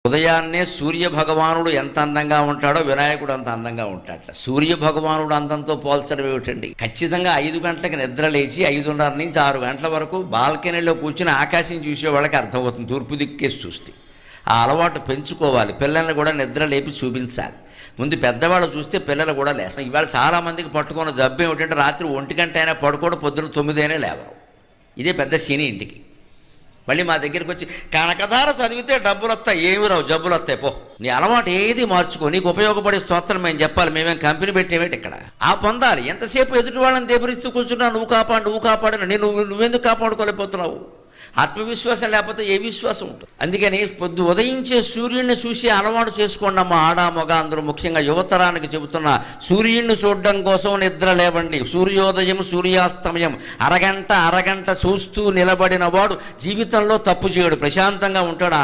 ఉదయాన్నే సూర్య భగవానుడు ఎంత అందంగా ఉంటాడో వినాయకుడు అంత అందంగా ఉంటాడట. సూర్య భగవానుడు అందంతో పోల్చడం ఏమిటండి? ఖచ్చితంగా 5 గంటలకు నిద్ర లేచి 5:30 నుంచి 6 గంటల వరకు బాల్కనీలో కూర్చుని ఆకాశం చూసే వాళ్ళకి అర్థమవుతుంది, తూర్పు దిక్కేసి చూస్తే. ఆ అలవాటు పెంచుకోవాలి. పిల్లల్ని కూడా నిద్ర లేపి చూపించాలి. ముందు పెద్దవాళ్ళు చూస్తే పిల్లలు కూడా లేస్తారు. ఇవాళ చాలామందికి పట్టుకున్న జబ్బు ఏమిటంటే రాత్రి 1 గంట అయినా పడుకోవడం, పొద్దున 9 అయినా లేవరు. ఇదే పెద్ద శని ఇంటికి. మళ్ళీ మా దగ్గరికి వచ్చి కనకధార చదివితే డబ్బులు వస్తాయి, ఏమి రావు, జబ్బులు వస్తాయి, పో. నీ అలవాటు ఏది మార్చుకో, నీకు ఉపయోగపడే స్తోత్రం మేము చెప్పాలి, మేమేం కంపెనీ పెట్టేవేటి ఇక్కడ. ఆ పొందాలి. ఎంతసేపు ఎదుటి వాళ్ళని దేబరిస్తూ కూర్చున్నా నువ్వు కాపాడు నువ్వెందుకు కాపాడుకోలేకపోతున్నావు? ఆత్మవిశ్వాసం లేకపోతే ఏ విశ్వాసం ఉంటుంది? అందుకని పొద్దు ఉదయించే సూర్యుడిని చూసి అలవాటు చేసుకోండి అమ్మ. ఆడ మగ అందరూ, ముఖ్యంగా యువతరానికి చెబుతున్నా, సూర్యుడిని చూడడం కోసం నిద్ర లేవండి. సూర్యోదయం సూర్యాస్తమయం అరగంట చూస్తూ నిలబడిన వాడు జీవితంలో తప్పు చేయడు, ప్రశాంతంగా ఉంటాడు.